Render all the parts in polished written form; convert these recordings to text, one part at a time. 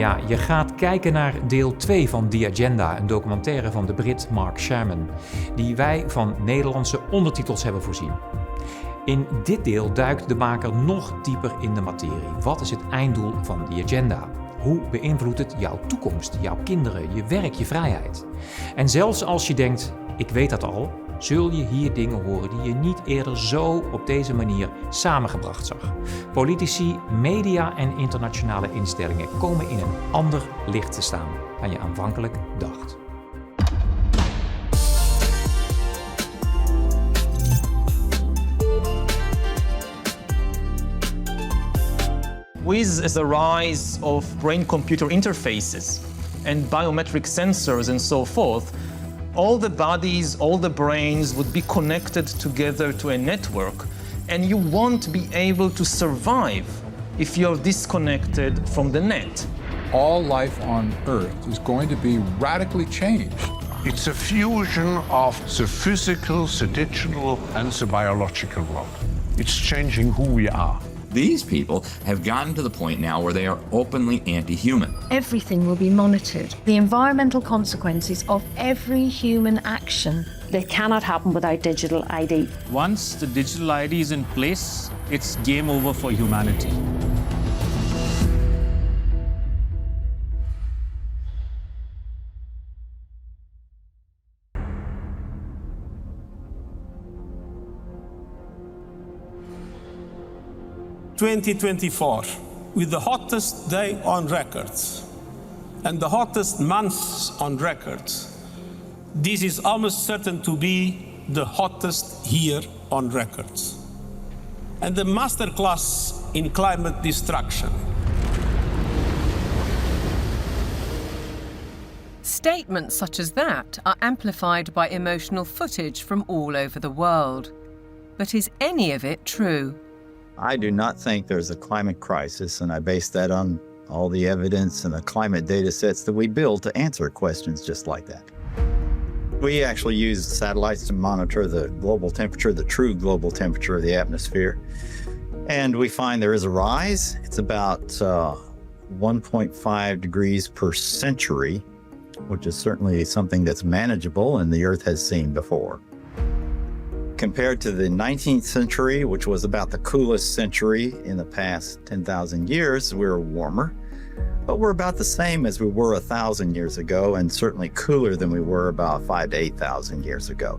Ja, je gaat kijken naar deel 2 van The Agenda, een documentaire van de Brit Mark Sharman, die wij van Nederlandse ondertitels hebben voorzien. In dit deel duikt de maker nog dieper in de materie. Wat is het einddoel van The Agenda? Hoe beïnvloedt het jouw toekomst, jouw kinderen, je werk, je vrijheid? En zelfs als je denkt, ik weet dat al, zul je hier dingen horen die je niet eerder zo op deze manier samengebracht zag. Politici, media en internationale instellingen komen in een ander licht te staan dan je aanvankelijk dacht. With the rise of brain-computer interfaces and biometric sensors and so forth, all the bodies, all the brains would be connected together to a network, and you won't be able to survive if you're disconnected from the net. All life on Earth is going to be radically changed. It's a fusion of the physical, the digital, and the biological world. It's changing who we are. These people have gotten to the point now where they are openly anti-human. Everything will be monitored. The environmental consequences of every human action. They cannot happen without digital ID. Once the digital ID is in place, it's game over for humanity. ...2024, with the hottest day on record and the hottest months on record, this is almost certain to be the hottest year on record. And the masterclass in climate destruction. Statements such as that are amplified by emotional footage from all over the world. But is any of it true? I do not think there's a climate crisis, and I base that on all the evidence and the climate data sets that we build to answer questions just like that. We actually use satellites to monitor the global temperature, the true global temperature of the atmosphere. And we find there is a rise. It's about 1.5 degrees per century, which is certainly something that's manageable and the Earth has seen before. Compared to the 19th century, which was about the coolest century in the past 10,000 years, we're warmer. But we're about the same as we were 1,000 years ago, and certainly cooler than we were about 5,000 to 8,000 years ago.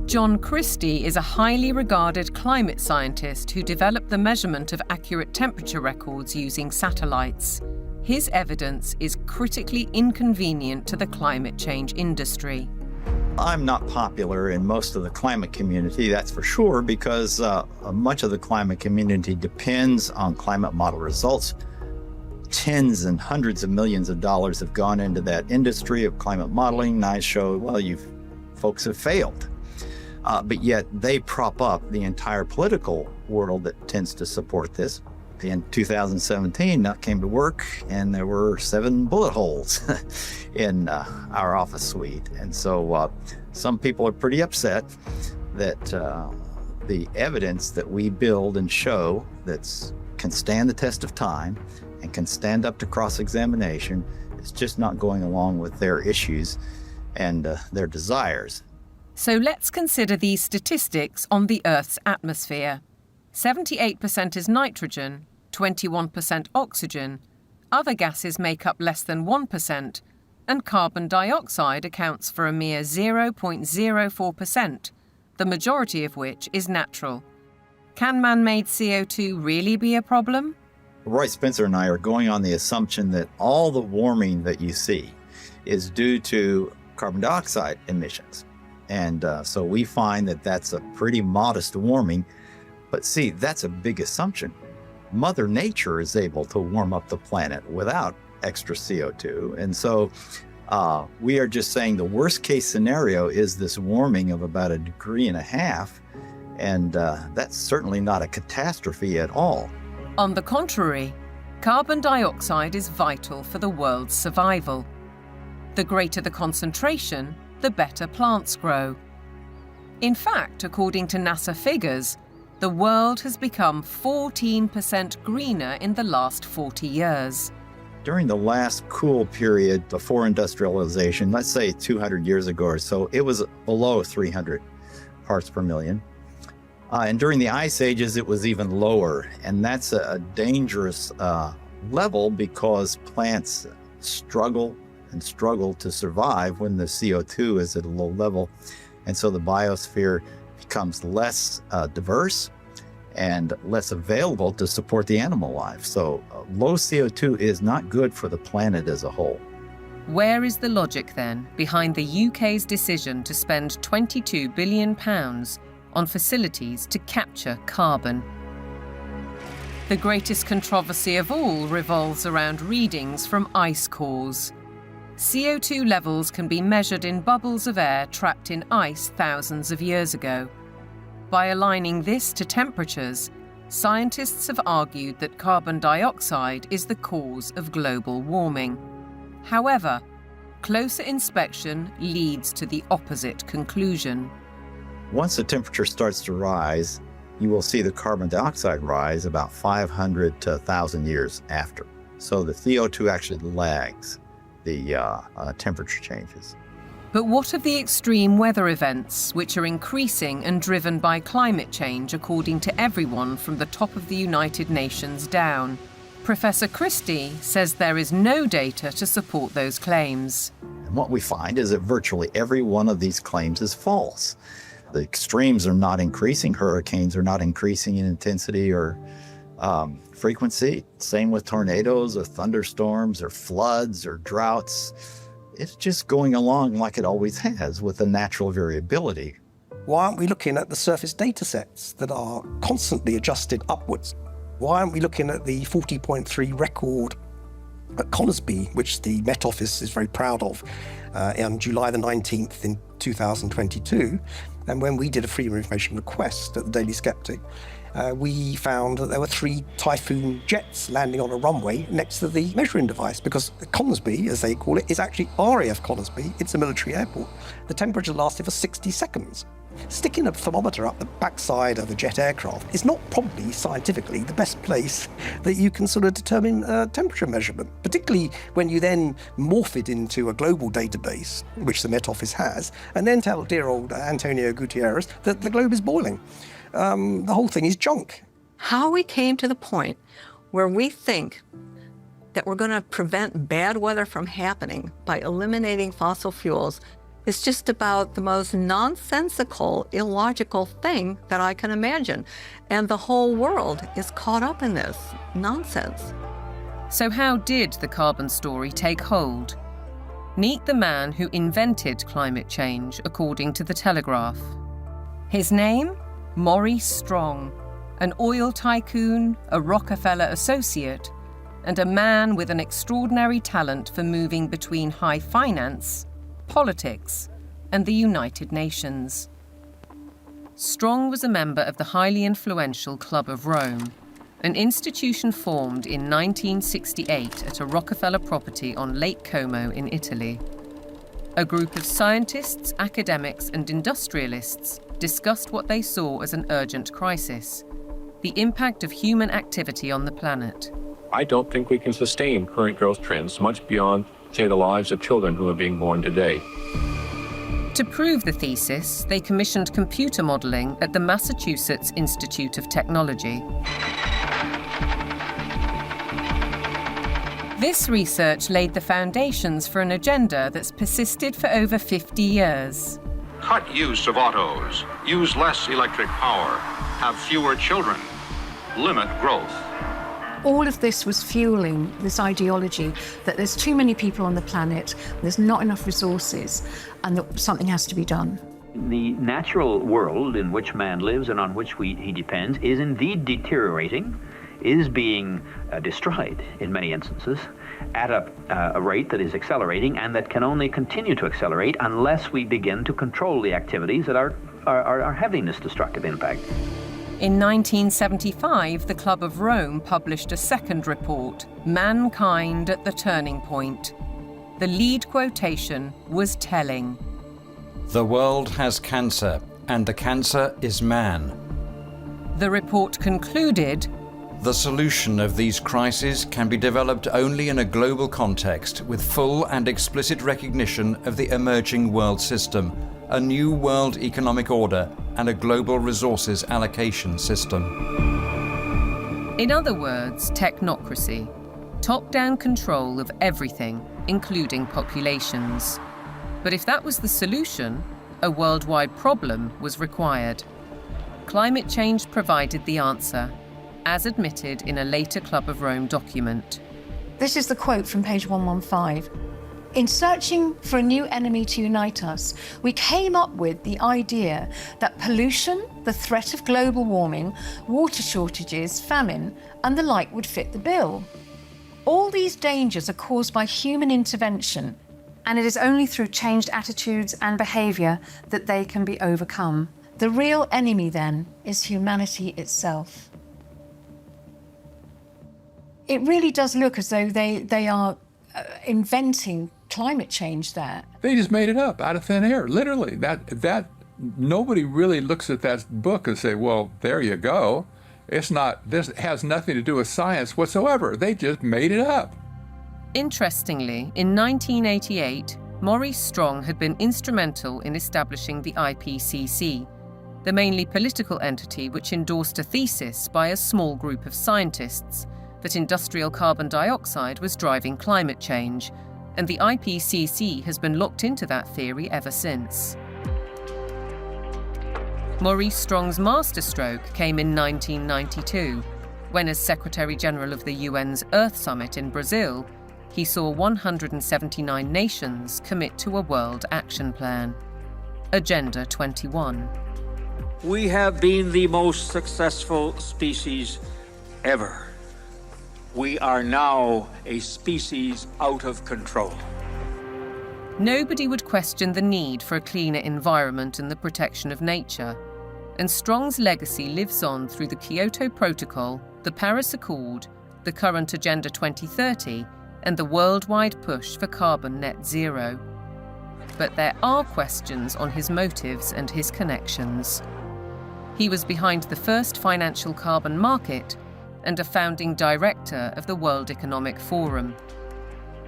John Christie is a highly regarded climate scientist who developed the measurement of accurate temperature records using satellites. His evidence is critically inconvenient to the climate change industry. I'm not popular in most of the climate community, that's for sure, because much of the climate community depends on climate model results. Tens and hundreds of millions of dollars have gone into that industry of climate modeling, and I show, well, you folks have failed. But yet they prop up the entire political world that tends to support this. In 2017, I came to work and there were 7 bullet holes in our office suite. And so some people are pretty upset that the evidence that we build and show that can stand the test of time and can stand up to cross-examination is just not going along with their issues and their desires. So let's consider these statistics on the Earth's atmosphere. 78% is nitrogen, 21% oxygen, other gases make up less than 1%, and carbon dioxide accounts for a mere 0.04%, the majority of which is natural. Can man-made CO2 really be a problem? Roy Spencer and I are going on the assumption that all the warming that you see is due to carbon dioxide emissions. And so we find that that's a pretty modest warming. But see, that's a big assumption. Mother Nature is able to warm up the planet without extra CO2. And so we are just saying the worst case scenario is this warming of about 1.5 degrees. And that's certainly not a catastrophe at all. On the contrary, carbon dioxide is vital for the world's survival. The greater the concentration, the better plants grow. In fact, according to NASA figures, the world has become 14% greener in the last 40 years. During the last cool period before industrialization, let's say 200 years ago or so, it was below 300 parts per million. And during the ice ages, it was even lower. And that's a dangerous level because plants struggle to survive when the CO2 is at a low level. And so the biosphere becomes less diverse and less available to support the animal life. So low CO2 is not good for the planet as a whole. Where is the logic then behind the UK's decision to spend £22 billion on facilities to capture carbon? The greatest controversy of all revolves around readings from ice cores. CO2 levels can be measured in bubbles of air trapped in ice thousands of years ago. By aligning this to temperatures, scientists have argued that carbon dioxide is the cause of global warming. However, closer inspection leads to the opposite conclusion. Once the temperature starts to rise, you will see the carbon dioxide rise about 500 to 1,000 years after. So the CO2 actually lags the temperature changes. But what of the extreme weather events, which are increasing and driven by climate change, according to everyone from the top of the United Nations down? Professor Christie says there is no data to support those claims. And what we find is that virtually every one of these claims is false. The extremes are not increasing. Hurricanes are not increasing in intensity or frequency. Same with tornadoes or thunderstorms or floods or droughts. It's just going along like it always has with the natural variability. Why aren't we looking at the surface data sets that are constantly adjusted upwards? Why aren't we looking at the 40.3 record at Conisbee, which the Met Office is very proud of, on July the 19th in 2022? And when we did a freedom of information request at the Daily Sceptic, we found that there were 3 Typhoon jets landing on a runway next to the measuring device, because Conisbee, as they call it, is actually RAF Conisbee. It's a military airport. The temperature lasted for 60 seconds. Sticking a thermometer up the backside of a jet aircraft is not probably scientifically the best place that you can sort of determine temperature measurement, particularly when you then morph it into a global database, which the Met Office has, and then tell dear old Antonio Gutierrez that the globe is boiling. The whole thing is junk. How we came to the point where we think that we're going to prevent bad weather from happening by eliminating fossil fuels is just about the most nonsensical, illogical thing that I can imagine. And the whole world is caught up in this nonsense. So how did the carbon story take hold? Meet the man who invented climate change, according to The Telegraph. His name? Maurice Strong, an oil tycoon, a Rockefeller associate, and a man with an extraordinary talent for moving between high finance, politics, and the United Nations. Strong was a member of the highly influential Club of Rome, an institution formed in 1968 at a Rockefeller property on Lake Como in Italy. A group of scientists, academics, and industrialists discussed what they saw as an urgent crisis: the impact of human activity on the planet. I don't think we can sustain current growth trends much beyond, say, the lives of children who are being born today. To prove the thesis, they commissioned computer modeling at the Massachusetts Institute of Technology. This research laid the foundations for an agenda that's persisted for over 50 years. Cut use of autos, use less electric power, have fewer children, limit growth. All of this was fueling this ideology that there's too many people on the planet, there's not enough resources, and that something has to be done. The natural world in which man lives and on which he depends is indeed deteriorating, is being destroyed in many instances at a rate that is accelerating and that can only continue to accelerate unless we begin to control the activities that are having this destructive impact. In 1975, the Club of Rome published a second report, Mankind at the Turning Point. The lead quotation was telling. The world has cancer, and the cancer is man. The report concluded, the solution of these crises can be developed only in a global context with full and explicit recognition of the emerging world system, a new world economic order, and a global resources allocation system. In other words, technocracy, top-down control of everything, including populations. But if that was the solution, a worldwide problem was required. Climate change provided the answer, as admitted in a later Club of Rome document. This is the quote from page 115. In searching for a new enemy to unite us, we came up with the idea that pollution, the threat of global warming, water shortages, famine, and the like would fit the bill. All these dangers are caused by human intervention, and it is only through changed attitudes and behaviour that they can be overcome. The real enemy, then, is humanity itself. It really does look as though they are inventing climate change there. They just made it up out of thin air, literally. That nobody really looks at that book and say, well, there you go. It's not, this has nothing to do with science whatsoever. They just made it up. Interestingly, in 1988, Maurice Strong had been instrumental in establishing the IPCC, the mainly political entity which endorsed a thesis by a small group of scientists that industrial carbon dioxide was driving climate change, and the IPCC has been locked into that theory ever since. Maurice Strong's masterstroke came in 1992, when as Secretary-General of the UN's Earth Summit in Brazil, he saw 179 nations commit to a World Action Plan, Agenda 21. We have been the most successful species ever. We are now a species out of control. Nobody would question the need for a cleaner environment and the protection of nature, and Strong's legacy lives on through the Kyoto Protocol, the Paris Accord, the current Agenda 2030, and the worldwide push for carbon net zero. But there are questions on his motives and his connections. He was behind the first financial carbon market and a founding director of the World Economic Forum.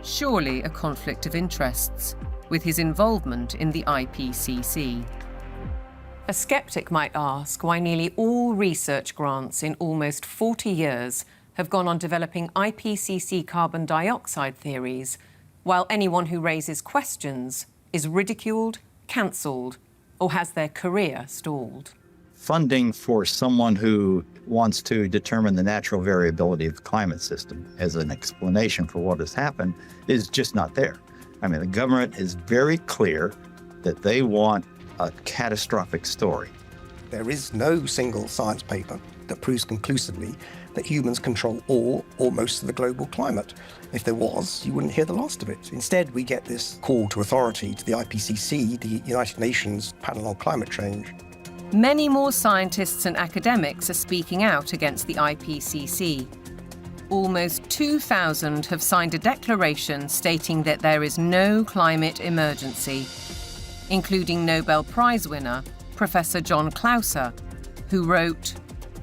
Surely a conflict of interests, with his involvement in the IPCC. A skeptic might ask why nearly all research grants in almost 40 years have gone on developing IPCC carbon dioxide theories, while anyone who raises questions is ridiculed, cancelled, or has their career stalled. Funding for someone who wants to determine the natural variability of the climate system as an explanation for what has happened is just not there. I mean, the government is very clear that they want a catastrophic story. There is no single science paper that proves conclusively that humans control all or most of the global climate. If there was, you wouldn't hear the last of it. Instead, we get this call to authority to the IPCC, the United Nations Panel on Climate Change. Many more scientists and academics are speaking out against the IPCC. Almost 2,000 have signed a declaration stating that there is no climate emergency, including Nobel Prize winner Professor John Clauser, who wrote,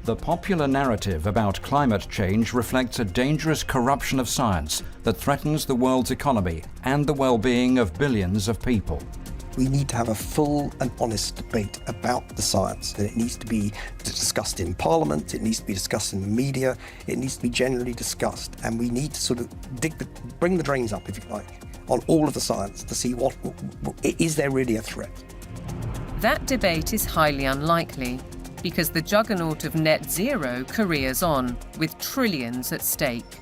"The popular narrative about climate change reflects a dangerous corruption of science that threatens the world's economy and the well-being of billions of people." We need to have a full and honest debate about the science. And it needs to be discussed in Parliament, it needs to be discussed in the media, it needs to be generally discussed. And we need to sort of bring the drains up, if you like, on all of the science to see what is there really a threat. That debate is highly unlikely because the juggernaut of net zero careers on, with trillions at stake.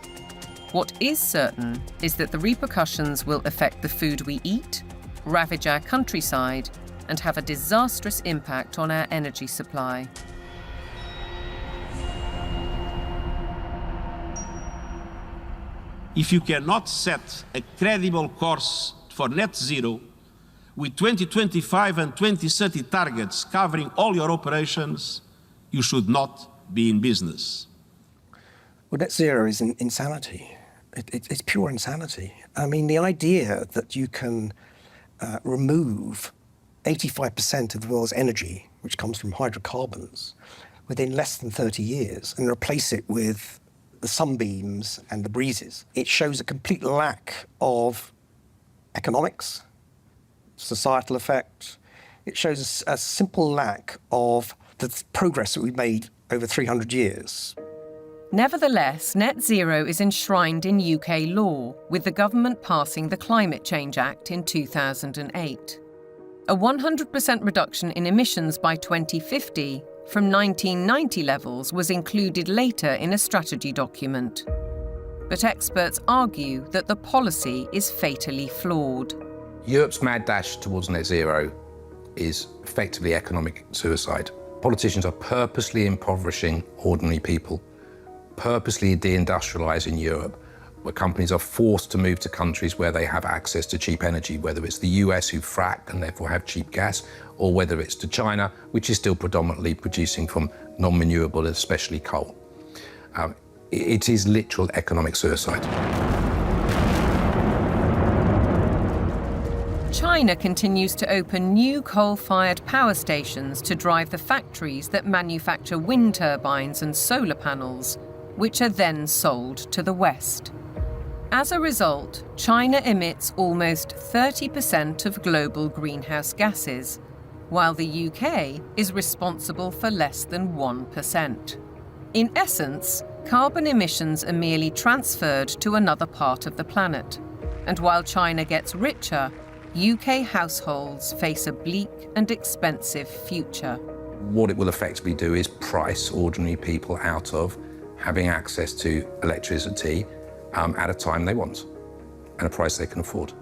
What is certain is that the repercussions will affect the food we eat, ravage our countryside, and have a disastrous impact on our energy supply. If you cannot set a credible course for net zero, with 2025 and 2030 targets covering all your operations, you should not be in business. Well, net zero is insanity. It's pure insanity. I mean, the idea that you can remove 85% of the world's energy, which comes from hydrocarbons, within less than 30 years and replace it with the sunbeams and the breezes. It shows a complete lack of economics, societal effect. It shows a simple lack of the progress that we've made over 300 years. Nevertheless, net zero is enshrined in UK law, with the government passing the Climate Change Act in 2008. A 100% reduction in emissions by 2050 from 1990 levels was included later in a strategy document. But experts argue that the policy is fatally flawed. Europe's mad dash towards net zero is effectively economic suicide. Politicians are purposely impoverishing ordinary people, purposely deindustrialising Europe, where companies are forced to move to countries where they have access to cheap energy, whether it's the US who frack and therefore have cheap gas, or whether it's to China, which is still predominantly producing from non-renewable, especially coal. It is literal economic suicide. China continues to open new coal-fired power stations to drive the factories that manufacture wind turbines and solar panels, which are then sold to the West. As a result, China emits almost 30% of global greenhouse gases, while the UK is responsible for less than 1%. In essence, carbon emissions are merely transferred to another part of the planet. And while China gets richer, UK households face a bleak and expensive future. What it will effectively do is price ordinary people out of having access to electricity at a time they want, and a price they can afford.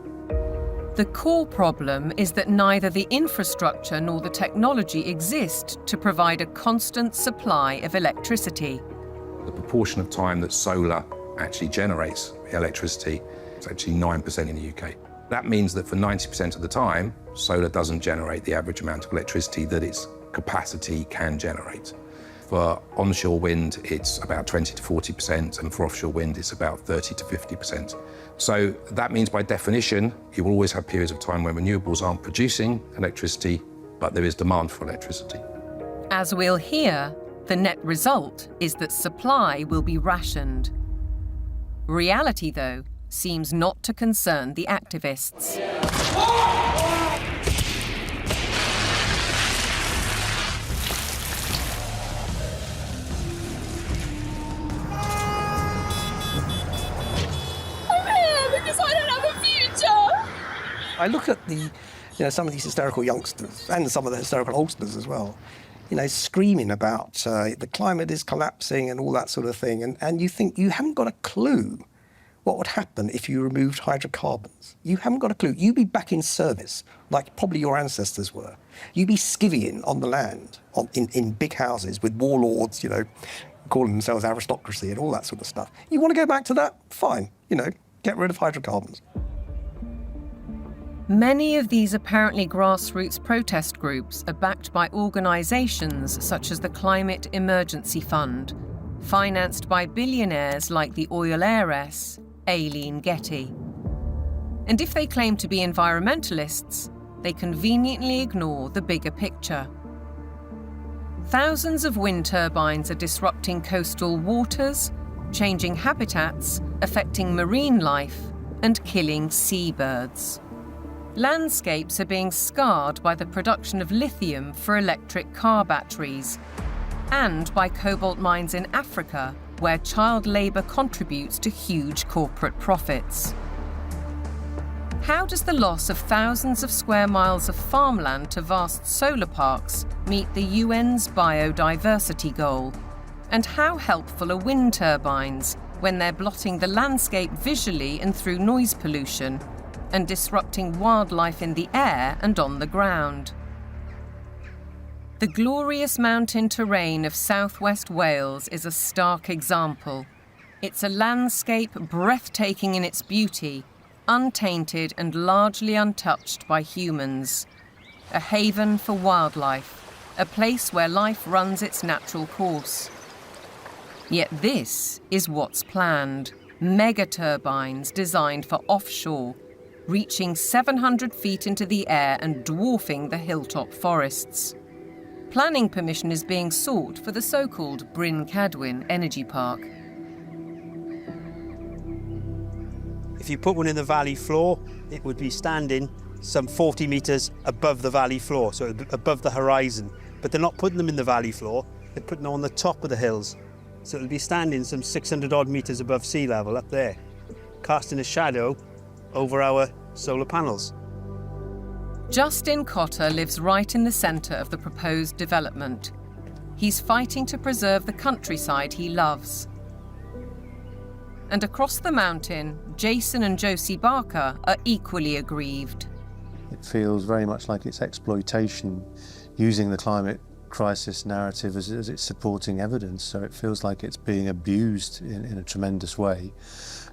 The core problem is that neither the infrastructure nor the technology exist to provide a constant supply of electricity. The proportion of time that solar actually generates electricity is actually 9% in the UK. That means that for 90% of the time, solar doesn't generate the average amount of electricity that its capacity can generate. For onshore wind, it's about 20 to 40%, and for offshore wind, it's about 30 to 50%. So that means, by definition, you will always have periods of time when renewables aren't producing electricity, but there is demand for electricity. As we'll hear, the net result is that supply will be rationed. Reality, though, seems not to concern the activists. I look at some of these hysterical youngsters and some of the hysterical oldsters as well, screaming about the climate is collapsing and all that sort of thing. And you think you haven't got a clue what would happen if you removed hydrocarbons. You haven't got a clue. You'd be back in service, like probably your ancestors were. You'd be skivvying on the land, in big houses with warlords, calling themselves aristocracy and all that sort of stuff. You want to go back to that? Fine, get rid of hydrocarbons. Many of these apparently grassroots protest groups are backed by organisations such as the Climate Emergency Fund, financed by billionaires like the oil heiress, Aileen Getty. And if they claim to be environmentalists, they conveniently ignore the bigger picture. Thousands of wind turbines are disrupting coastal waters, changing habitats, affecting marine life, and killing seabirds. Landscapes are being scarred by the production of lithium for electric car batteries, and by cobalt mines in Africa, where child labour contributes to huge corporate profits. How does the loss of thousands of square miles of farmland to vast solar parks meet the UN's biodiversity goal? And how helpful are wind turbines when they're blotting the landscape visually and through noise pollution, and disrupting wildlife in the air and on the ground? The glorious mountain terrain of southwest Wales is a stark example. It's a landscape breathtaking in its beauty, untainted and largely untouched by humans. A haven for wildlife, a place where life runs its natural course. Yet this is what's planned: mega turbines designed for offshore, reaching 700 feet into the air and dwarfing the hilltop forests. Planning permission is being sought for the so-called Bryn Cadwyn Energy Park. If you put one in the valley floor, it would be standing some 40 metres above the valley floor, so above the horizon. But they're not putting them in the valley floor, they're putting them on the top of the hills. So it'll be standing some 600 odd metres above sea level up there, casting a shadow over our solar panels. Justin Cotter lives right in the centre of the proposed development. He's fighting to preserve the countryside he loves. And across the mountain, Jason and Josie Barker are equally aggrieved. It feels very much like it's exploitation, using the climate crisis narrative as its supporting evidence. So it feels like it's being abused in a tremendous way,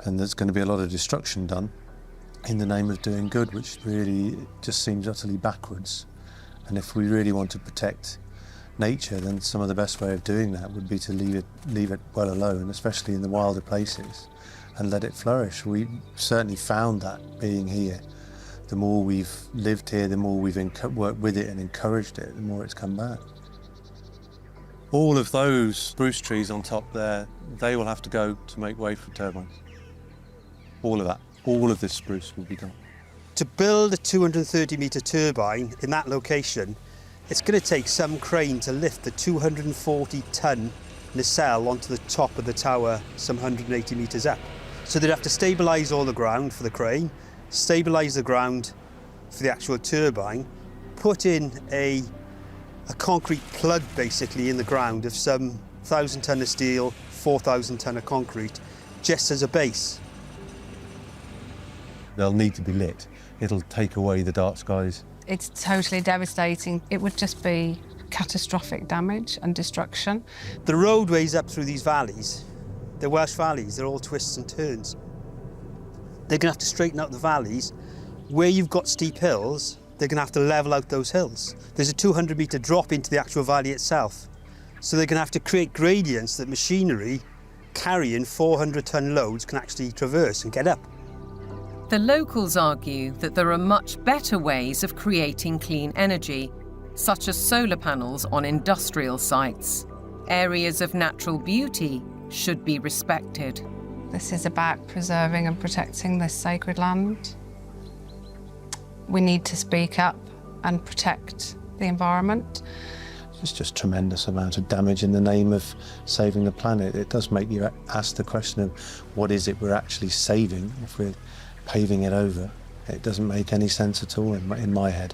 and there's going to be a lot of destruction done in the name of doing good, which really just seems utterly backwards. And if we really want to protect nature, then some of the best way of doing that would be to leave it well alone, especially in the wilder places, and let it flourish. We certainly found that being here. The more we've lived here, the more we've worked with it and encouraged it, the more it's come back. All of those spruce trees on top there, they will have to go to make way for turbines. All of that. All of this spruce will be gone. To build a 230-metre turbine in that location, it's going to take some crane to lift the 240-tonne nacelle onto the top of the tower some 180 metres up. So they'd have to stabilise all the ground for the crane, stabilise the ground for the actual turbine, put in a concrete plug basically in the ground of some 1,000 tonne of steel, 4,000 tonne of concrete, just as a base. They'll need to be lit. It'll take away the dark skies. It's totally devastating. It would just be catastrophic damage and destruction. The roadways up through these valleys, they're Welsh valleys, they're all twists and turns. They're going to have to straighten out the valleys. Where you've got steep hills, they're going to have to level out those hills. There's a 200-metre drop into the actual valley itself. So they're going to have to create gradients that machinery carrying 400-tonne loads can actually traverse and get up. The locals argue that there are much better ways of creating clean energy, such as solar panels on industrial sites. Areas of natural beauty should be respected. This is about preserving and protecting this sacred land. We need to speak up and protect the environment. It's just a tremendous amount of damage in the name of saving the planet. It does make you ask the question of what is it we're actually saving if we're paving it over. It doesn't make any sense at all in my head.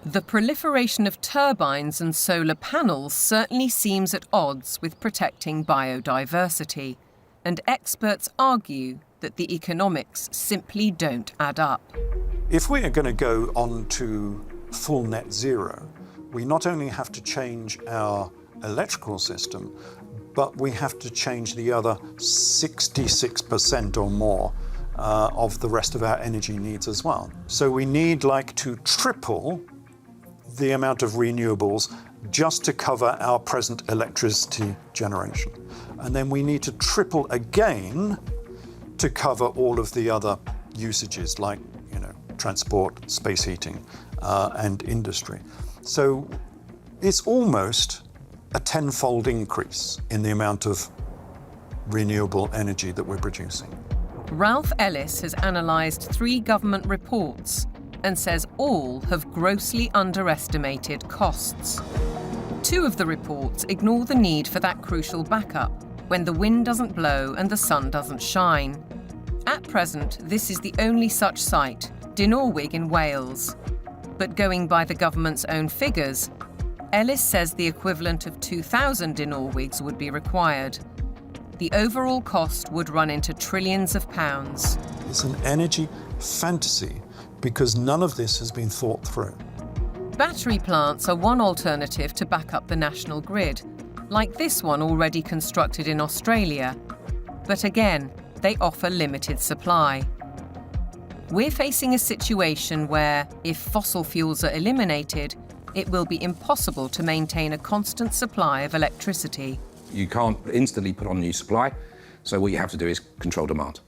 The proliferation of turbines and solar panels certainly seems at odds with protecting biodiversity, and experts argue that the economics simply don't add up. If we are going to go on to full net zero, we not only have to change our electrical system, but we have to change the other 66% or more of the rest of our energy needs as well. So we need to triple the amount of renewables just to cover our present electricity generation. And then we need to triple again to cover all of the other usages like, transport, space heating, and industry. So it's almost a tenfold increase in the amount of renewable energy that we're producing. Ralph Ellis has analysed 3 government reports and says all have grossly underestimated costs. 2 of the reports ignore the need for that crucial backup when the wind doesn't blow and the sun doesn't shine. At present, this is the only such site, Dinorwig in Wales. But going by the government's own figures, Ellis says the equivalent of 2,000 Dinorwigs would be required. The overall cost would run into trillions of pounds. It's an energy fantasy because none of this has been thought through. Battery plants are one alternative to back up the national grid, like this one already constructed in Australia. But again, they offer limited supply. We're facing a situation where, if fossil fuels are eliminated, it will be impossible to maintain a constant supply of electricity. You can't instantly put on new supply, so what you have to do is control demand.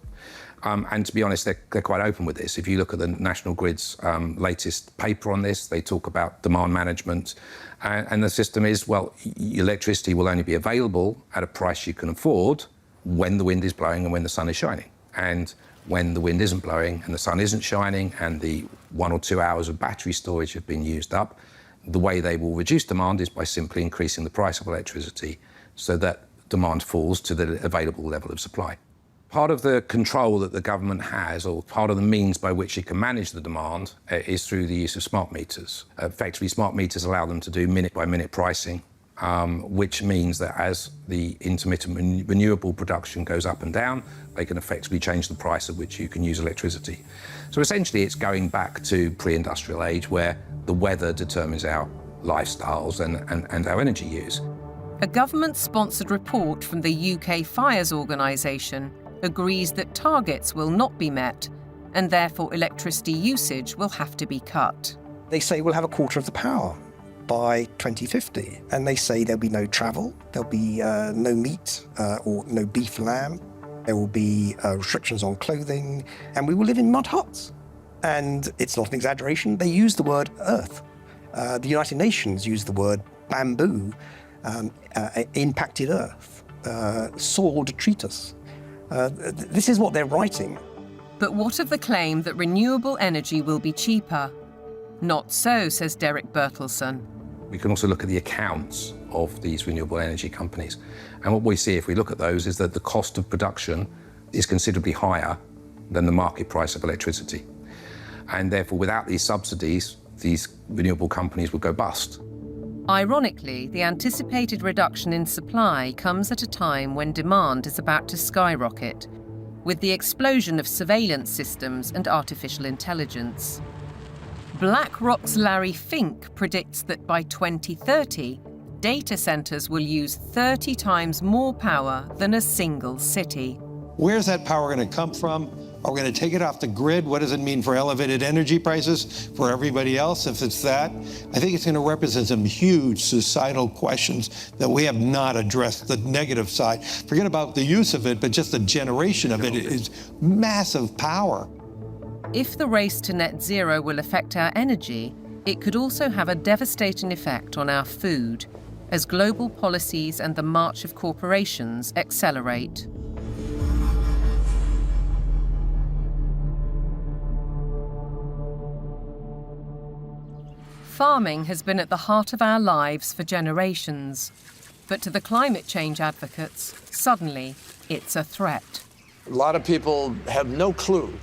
And to be honest, they're quite open with this. If you look at the National Grid's latest paper on this, they talk about demand management. And the system is, well, electricity will only be available at a price you can afford when the wind is blowing and when the sun is shining. And when the wind isn't blowing and the sun isn't shining and the 1 or 2 hours of battery storage have been used up, the way they will reduce demand is by simply increasing the price of electricity so that demand falls to the available level of supply. Part of the control that the government has, or part of the means by which it can manage the demand, is through the use of smart meters. Effectively, smart meters allow them to do minute-by-minute pricing, which means that as the intermittent renewable production goes up and down, they can effectively change the price at which you can use electricity. So essentially, it's going back to pre-industrial age, where the weather determines our lifestyles and our energy use. A government-sponsored report from the UK Fires Organisation agrees that targets will not be met, and therefore electricity usage will have to be cut. They say we'll have a quarter of the power by 2050, and they say there'll be no travel, there'll be no meat or no beef lamb, there will be restrictions on clothing, and we will live in mud huts. And it's not an exaggeration, they use the word earth. The United Nations use the word bamboo, impacted earth, soil detritus. This is what they're writing. But what of the claim that renewable energy will be cheaper? Not so, says Derek Bertelsen. We can also look at the accounts of these renewable energy companies. And what we see if we look at those is that the cost of production is considerably higher than the market price of electricity. And therefore, without these subsidies, these renewable companies would go bust. Ironically, the anticipated reduction in supply comes at a time when demand is about to skyrocket, with the explosion of surveillance systems and artificial intelligence. BlackRock's Larry Fink predicts that by 2030, data centers will use 30 times more power than a single city. Where's that power going to come from? Are we going to take it off the grid? What does it mean for elevated energy prices for everybody else if it's that? I think it's going to represent some huge societal questions that we have not addressed, the negative side. Forget about the use of it, but just the generation of it is massive power. If the race to net zero will affect our energy, it could also have a devastating effect on our food, as global policies and the march of corporations accelerate. Farming has been at the heart of our lives for generations. But to the climate change advocates, suddenly it's a threat. A lot of people have no clue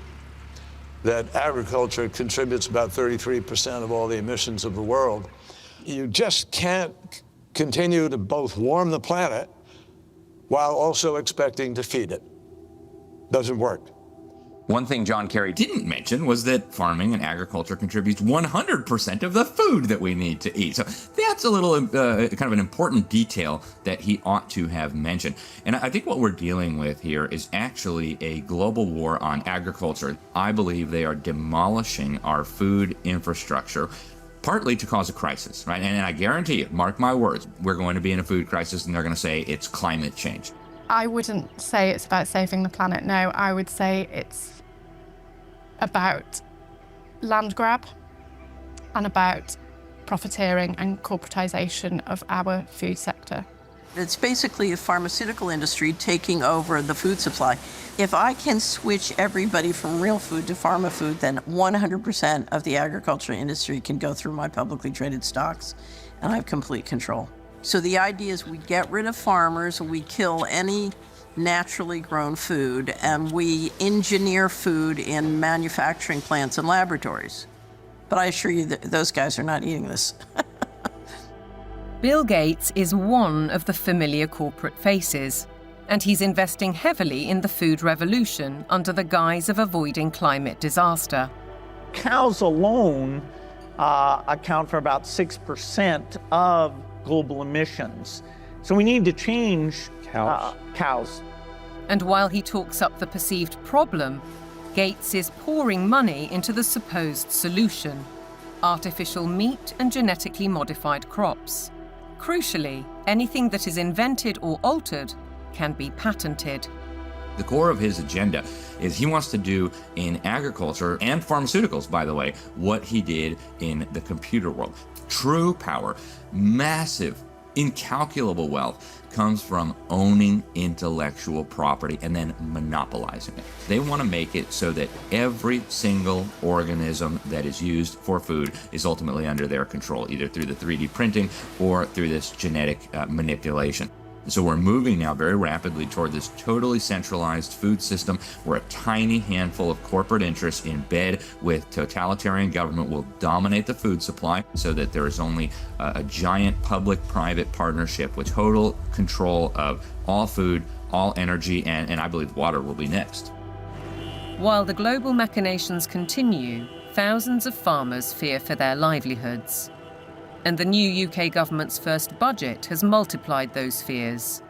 that agriculture contributes about 33% of all the emissions of the world. You just can't continue to both warm the planet while also expecting to feed it. Doesn't work. One thing John Kerry didn't mention was that farming and agriculture contributes 100% of the food that we need to eat. So that's a little kind of an important detail that he ought to have mentioned. And I think what we're dealing with here is actually a global war on agriculture. I believe they are demolishing our food infrastructure, partly to cause a crisis, right? And I guarantee you, mark my words, we're going to be in a food crisis and they're going to say it's climate change. I wouldn't say it's about saving the planet, no. I would say it's about land grab and about profiteering and corporatization of our food sector. It's basically the pharmaceutical industry taking over the food supply. If I can switch everybody from real food to pharma food, then 100% of the agriculture industry can go through my publicly traded stocks, and I have complete control. So the idea is we get rid of farmers, we kill any naturally grown food, and we engineer food in manufacturing plants and laboratories. But I assure you that those guys are not eating this. Bill Gates is one of the familiar corporate faces, and he's investing heavily in the food revolution under the guise of avoiding climate disaster. Cows alone account for about 6% of global emissions. So we need to change cows. And while he talks up the perceived problem, Gates is pouring money into the supposed solution: artificial meat and genetically modified crops. Crucially, anything that is invented or altered can be patented. The core of his agenda is he wants to do in agriculture and pharmaceuticals, by the way, what he did in the computer world. True power, massive, incalculable wealth comes from owning intellectual property and then monopolizing it. They want to make it so that every single organism that is used for food is ultimately under their control, either through the 3D printing or through this genetic manipulation. So we're moving now very rapidly toward this totally centralized food system where a tiny handful of corporate interests in bed with totalitarian government will dominate the food supply so that there is only a giant public-private partnership with total control of all food, all energy, and I believe water will be next. While the global machinations continue, thousands of farmers fear for their livelihoods. And the new UK government's first budget has multiplied those fears.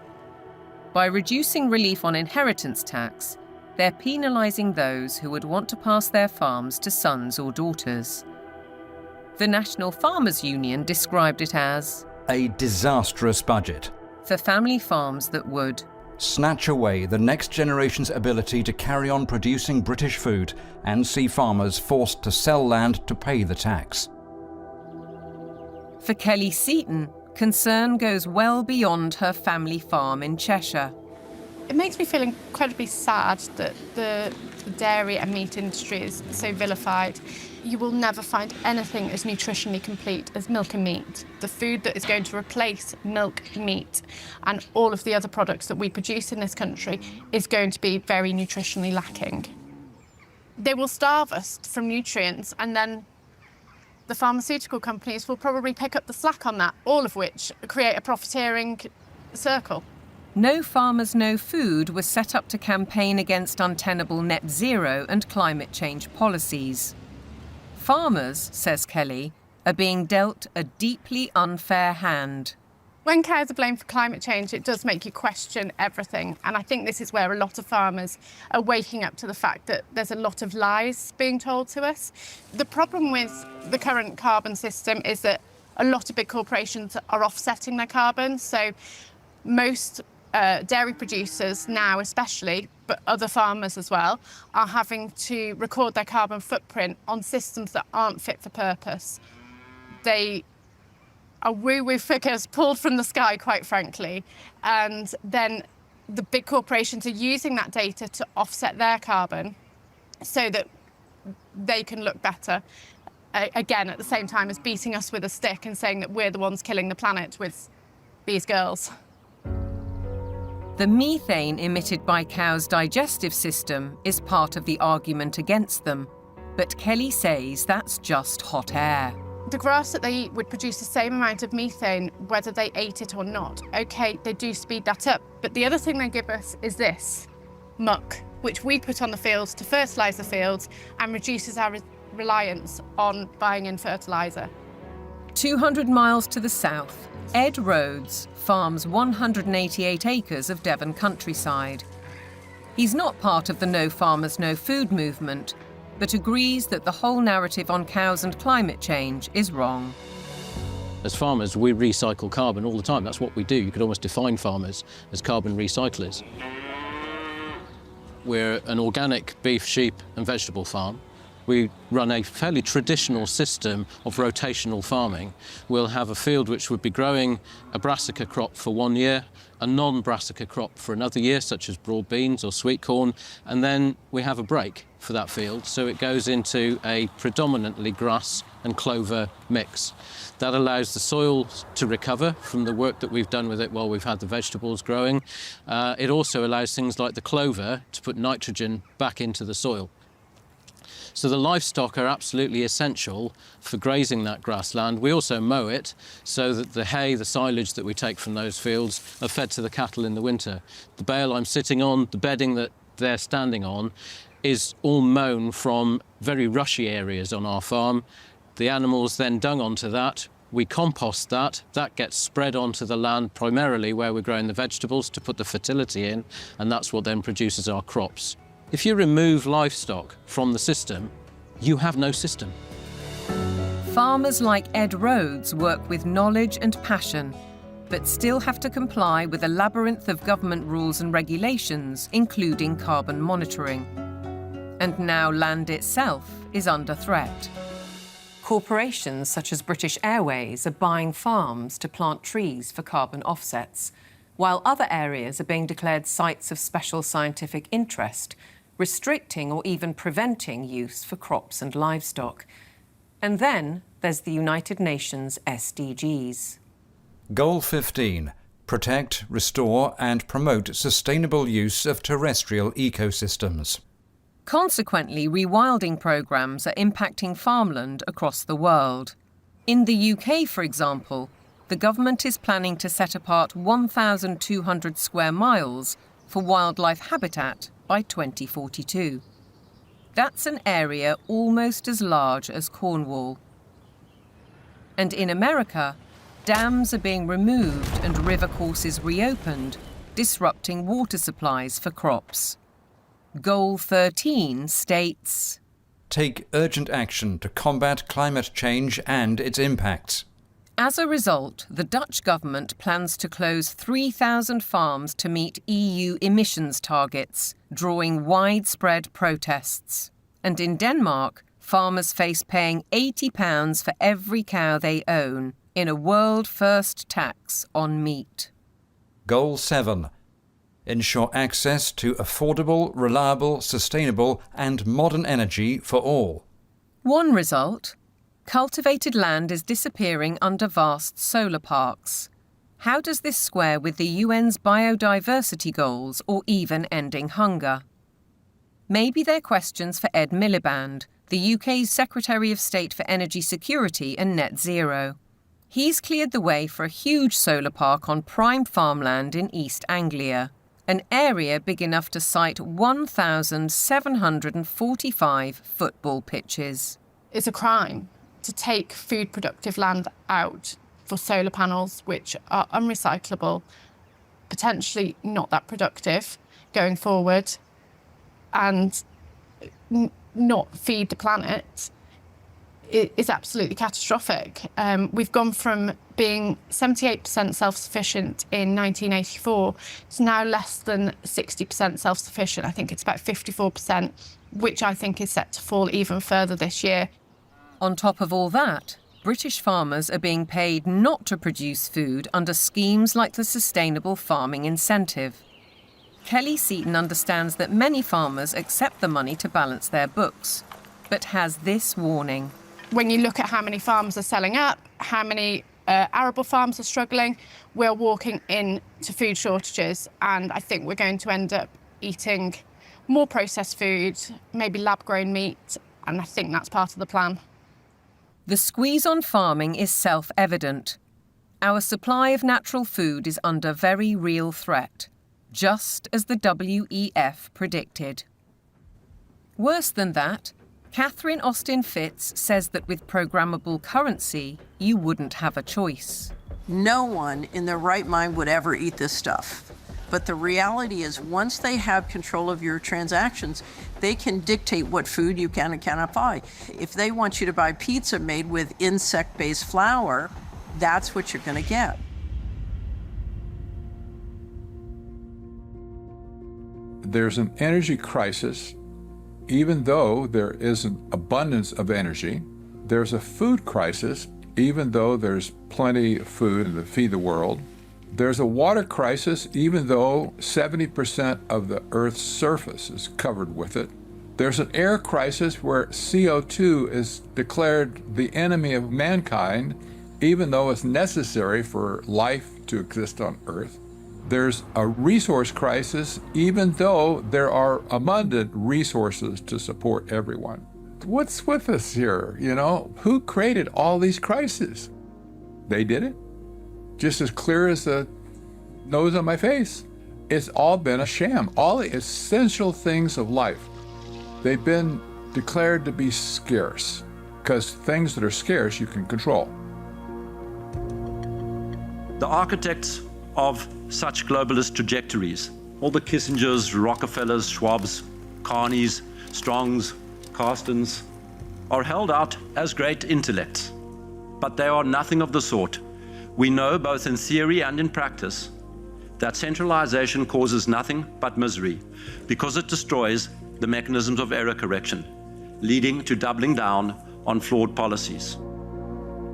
By reducing relief on inheritance tax, they're penalising those who would want to pass their farms to sons or daughters. The National Farmers Union described it as a disastrous budget for family farms that would snatch away the next generation's ability to carry on producing British food and see farmers forced to sell land to pay the tax. For Kelly Seaton, concern goes well beyond her family farm in Cheshire. It makes me feel incredibly sad that the dairy and meat industry is so vilified. You will never find anything as nutritionally complete as milk and meat. The food that is going to replace milk, meat, and all of the other products that we produce in this country is going to be very nutritionally lacking. They will starve us from nutrients, and then the pharmaceutical companies will probably pick up the slack on that, all of which create a profiteering circle. No Farmers, No Food was set up to campaign against untenable net zero and climate change policies. Farmers, says Kelly, are being dealt a deeply unfair hand. When cows are blamed for climate change, it does make you question everything. And I think this is where a lot of farmers are waking up to the fact that there's a lot of lies being told to us. The problem with the current carbon system is that a lot of big corporations are offsetting their carbon. So most dairy producers now especially, but other farmers as well, are having to record their carbon footprint on systems that aren't fit for purpose. They are woo-woo figures pulled from the sky, quite frankly, and then the big corporations are using that data to offset their carbon so that they can look better, again, at the same time as beating us with a stick and saying that we're the ones killing the planet with these girls. The methane emitted by cows' digestive system is part of the argument against them, but Kelly says that's just hot air. The grass that they eat would produce the same amount of methane whether they ate it or not. OK, they do speed that up, but the other thing they give us is this, muck, which we put on the fields to fertilise the fields and reduces our reliance on buying in fertiliser. 200 miles to the south, Ed Rhodes farms 188 acres of Devon countryside. He's not part of the No Farmers, No Food movement, but agrees that the whole narrative on cows and climate change is wrong. As farmers, we recycle carbon all the time. That's what we do. You could almost define farmers as carbon recyclers. We're an organic beef, sheep and vegetable farm. We run a fairly traditional system of rotational farming. We'll have a field which would be growing a brassica crop for 1 year, a non-brassica crop for another year, such as broad beans or sweet corn, and then we have a break for that field, so it goes into a predominantly grass and clover mix. That allows the soil to recover from the work that we've done with it while we've had the vegetables growing. It also allows things like the clover to put nitrogen back into the soil. So the livestock are absolutely essential for grazing that grassland. We also mow it so that the hay, the silage that we take from those fields are fed to the cattle in the winter. The bale I'm sitting on, the bedding that they're standing on, is all mown from very rushy areas on our farm. The animals then dung onto that. We compost that. That gets spread onto the land primarily where we're growing the vegetables to put the fertility in, and that's what then produces our crops. If you remove livestock from the system, you have no system. Farmers like Ed Rhodes work with knowledge and passion. but still have to comply with a labyrinth of government rules and regulations, including carbon monitoring. And now land itself is under threat. Corporations such as British Airways are buying farms to plant trees for carbon offsets, while other areas are being declared sites of special scientific interest, restricting or even preventing use for crops and livestock. And then there's the United Nations SDGs. Goal 15. Protect, restore and promote sustainable use of terrestrial ecosystems. Consequently, rewilding programmes are impacting farmland across the world. In the UK, for example, the government is planning to set apart 1,200 square miles for wildlife habitat by 2042. That's an area almost as large as Cornwall. And in America, dams are being removed and river courses reopened, disrupting water supplies for crops. Goal 13 states, take urgent action to combat climate change and its impacts. As a result, the Dutch government plans to close 3,000 farms to meet EU emissions targets, drawing widespread protests. And in Denmark, farmers face paying £80 for every cow they own in a world-first tax on meat. Goal 7. Ensure access to affordable, reliable, sustainable and modern energy for all. One result: cultivated land is disappearing under vast solar parks. How does this square with the UN's biodiversity goals or even ending hunger? Maybe they're questions for Ed Miliband, the UK's Secretary of State for Energy Security and Net Zero. He's cleared the way for a huge solar park on prime farmland in East Anglia, an area big enough to site 1,745 football pitches. It's a crime to take food productive land out for solar panels, which are unrecyclable, potentially not that productive going forward, and not feed the planet. It is absolutely catastrophic. We've gone from being 78% self-sufficient in 1984 to now less than 60% self-sufficient. I think it's about 54%, which I think is set to fall even further this year. On top of all that, British farmers are being paid not to produce food under schemes like the Sustainable Farming Incentive. Kelly Seaton understands that many farmers accept the money to balance their books, but has this warning. When you look at how many farms are selling up, how many arable farms are struggling, we're walking into food shortages, and I think we're going to end up eating more processed food, maybe lab-grown meat, and I think that's part of the plan. The squeeze on farming is self-evident. Our supply of natural food is under very real threat, just as the WEF predicted. Worse than that, Catherine Austin Fitz says that with programmable currency, you wouldn't have a choice. No one in their right mind would ever eat this stuff. But the reality is, once they have control of your transactions, they can dictate what food you can and cannot buy. If they want you to buy pizza made with insect-based flour, that's what you're going to get. There's an energy crisis. Even though there is an abundance of energy, there's a food crisis, even though there's plenty of food to feed the world. There's a water crisis, even though 70% of the Earth's surface is covered with it. There's an air crisis where CO2 is declared the enemy of mankind, even though it's necessary for life to exist on Earth. There's a resource crisis, even though there are abundant resources to support everyone. What's with us here, you know? Who created all these crises? They did it. Just as clear as the nose on my face. It's all been a sham. All the essential things of life, they've been declared to be scarce, because things that are scarce you can control. The architects of such globalist trajectories, all the Kissingers, Rockefellers, Schwabs, Carneys, Strongs, Carstens, are held out as great intellects, but they are nothing of the sort We know both in theory and in practice that centralization causes nothing but misery because it destroys the mechanisms of error correction, leading to doubling down on flawed policies.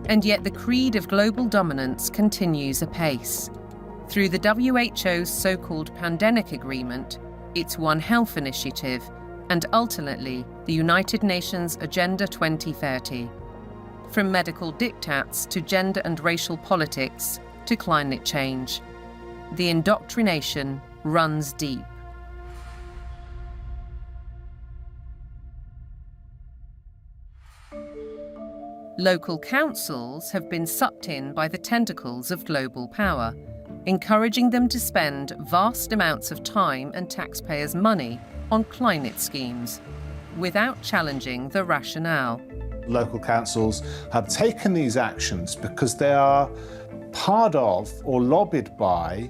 And yet the creed of global dominance continues apace. Through the WHO's so-called pandemic agreement, its One Health initiative, and ultimately the United Nations Agenda 2030. From medical diktats to gender and racial politics to climate change, the indoctrination runs deep. Local councils have been sucked in by the tentacles of global power, encouraging them to spend vast amounts of time and taxpayers' money on climate schemes, without challenging the rationale. Local councils have taken these actions because they are part of or lobbied by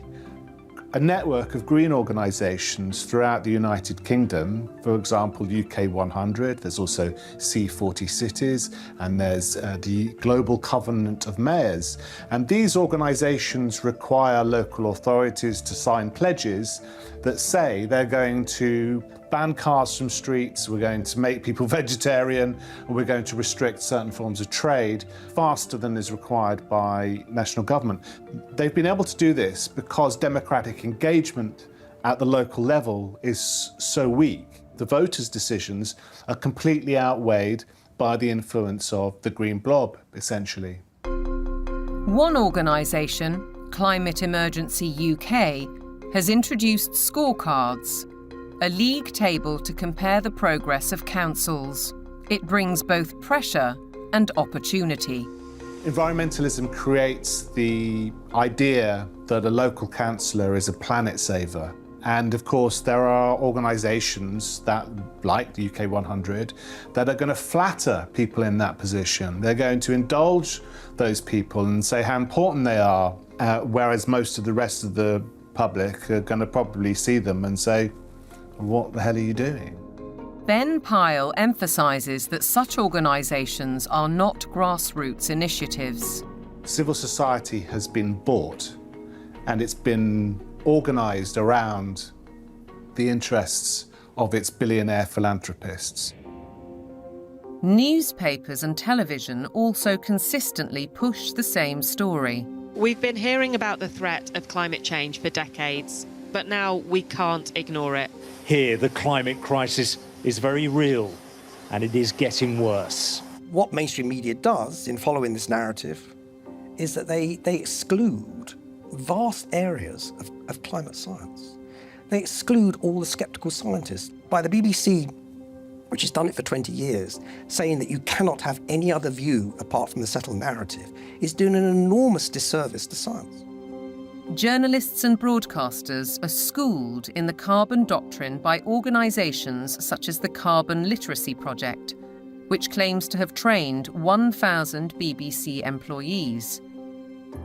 a network of green organisations throughout the United Kingdom. For example, UK 100, there's also C40 Cities, and there's the Global Covenant of Mayors. And these organisations require local authorities to sign pledges that say they're going to ban cars from streets, we're going to make people vegetarian, and we're going to restrict certain forms of trade faster than is required by national government. They've been able to do this because democratic engagement at the local level is so weak. The voters' decisions are completely outweighed by the influence of the green blob, essentially. One organisation, Climate Emergency UK, has introduced scorecards, a league table to compare the progress of councils. It brings both pressure and opportunity. Environmentalism creates the idea that a local councillor is a planet saver. And of course, there are organisations that, like the UK 100, that are going to flatter people in that position. They're going to indulge those people and say how important they are, whereas most of the rest of the public are going to probably see them and say, what the hell are you doing? Ben Pyle emphasises that such organisations are not grassroots initiatives. Civil society has been bought and it's been organised around the interests of its billionaire philanthropists. Newspapers and television also consistently push the same story. We've been hearing about the threat of climate change for decades, but now we can't ignore it. Here, the climate crisis is very real, and it is getting worse. What mainstream media does in following this narrative is that they exclude vast areas of climate science. They exclude all the sceptical scientists. By the BBC, which has done it for 20 years, saying that you cannot have any other view apart from the settled narrative, is doing an enormous disservice to science. Journalists and broadcasters are schooled in the carbon doctrine by organisations such as the Carbon Literacy Project, which claims to have trained 1,000 BBC employees.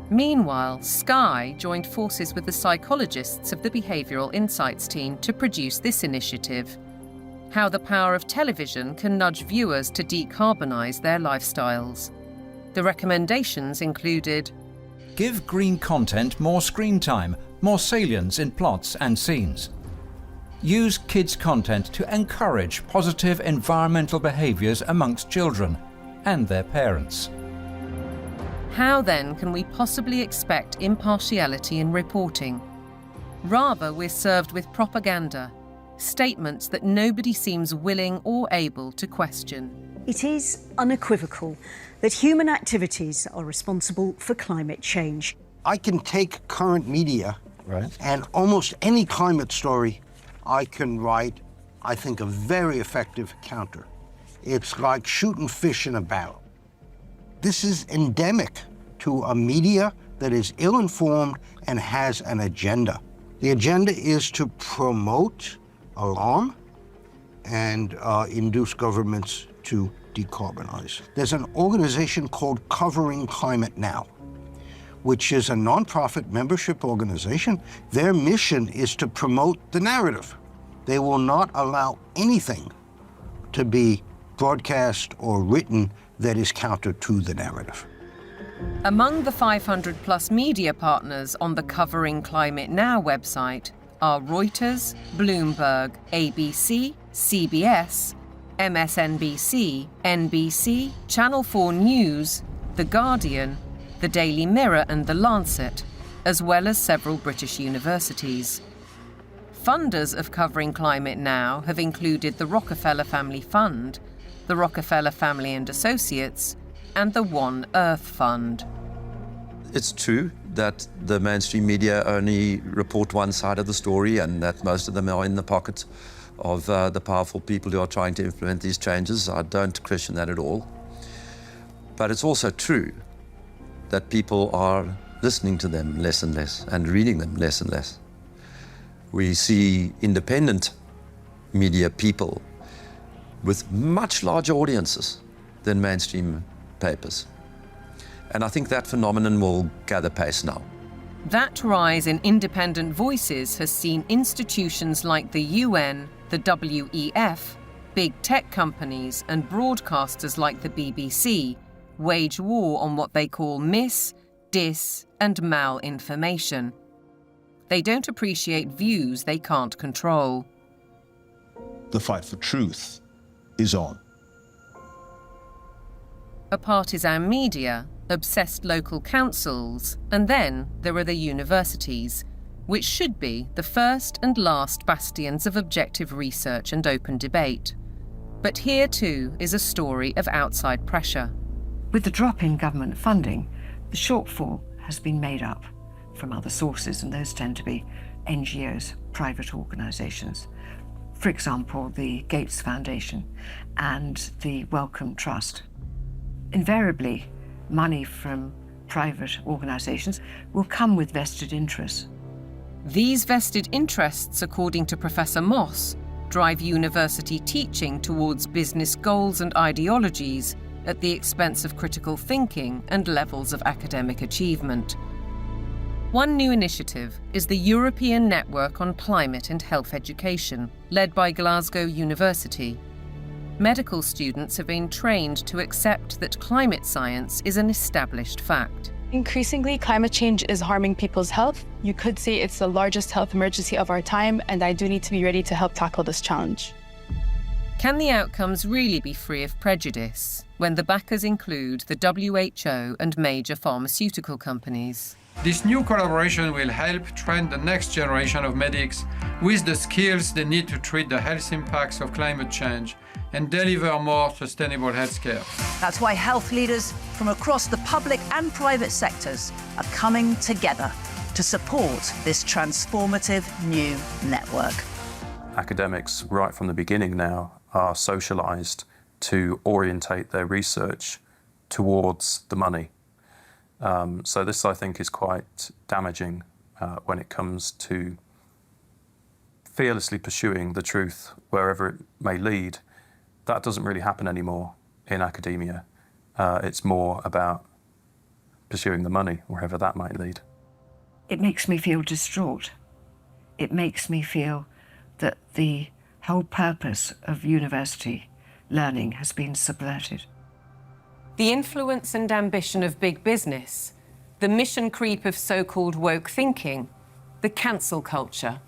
Meanwhile, Sky joined forces with the psychologists of the Behavioural Insights team to produce this initiative, How the Power of Television Can Nudge Viewers to Decarbonise Their Lifestyles. The recommendations included: give green content more screen time, more salience in plots and scenes. Use kids' content to encourage positive environmental behaviours amongst children and their parents. How then can we possibly expect impartiality in reporting? Rather, we're served with propaganda, statements that nobody seems willing or able to question. It is unequivocal that human activities are responsible for climate change. I can take current media and almost any climate story I can write, I think, a very effective counter. It's like shooting fish in a barrel. This is endemic to a media that is ill-informed and has an agenda. The agenda is to promote alarm and induce governments to decarbonize. There's an organization called Covering Climate Now, which is a nonprofit membership organization. Their mission is to promote the narrative. They will not allow anything to be broadcast or written that is counter to the narrative. Among the 500-plus media partners on the Covering Climate Now website are Reuters, Bloomberg, ABC, CBS, MSNBC, NBC, Channel 4 News, The Guardian, The Daily Mirror and The Lancet, as well as several British universities. Funders of Covering Climate Now have included the Rockefeller Family Fund, the Rockefeller Family and Associates, and the One Earth Fund. It's true that the mainstream media only report one side of the story and that most of them are in the pocket of the powerful people who are trying to implement these changes. I don't question that at all. But it's also true that people are listening to them less and less and reading them less and less. We see independent media people with much larger audiences than mainstream papers. And I think that phenomenon will gather pace now. That rise in independent voices has seen institutions like the UN, the WEF, big tech companies and broadcasters like the BBC wage war on what they call mis, dis and malinformation. They don't appreciate views they can't control. The fight for truth is on. A partisan media, obsessed local councils, and then there are the universities, which should be the first and last bastions of objective research and open debate. But here too is a story of outside pressure. With the drop in government funding, the shortfall has been made up from other sources, and those tend to be NGOs, private organisations. For example, the Gates Foundation and the Wellcome Trust. Invariably, money from private organisations will come with vested interests. These vested interests, according to Professor Moss, drive university teaching towards business goals and ideologies at the expense of critical thinking and levels of academic achievement. One new initiative is the European Network on Climate and Health Education, led by Glasgow University. Medical students have been trained to accept that climate science is an established fact. Increasingly, climate change is harming people's health. You could say it's the largest health emergency of our time, and I do need to be ready to help tackle this challenge. Can the outcomes really be free of prejudice when the backers include the WHO and major pharmaceutical companies? This new collaboration will help train the next generation of medics with the skills they need to treat the health impacts of climate change and deliver more sustainable healthcare. That's why health leaders from across the public and private sectors are coming together to support this transformative new network. Academics, right from the beginning now, are socialised to orientate their research towards the money. So this, I think, is quite damaging when it comes to fearlessly pursuing the truth wherever it may lead. That doesn't really happen anymore in academia. It's more about pursuing the money wherever that might lead. It makes me feel distraught. It makes me feel that the whole purpose of university learning has been subverted. The influence and ambition of big business, the mission creep of so-called woke thinking, the cancel culture,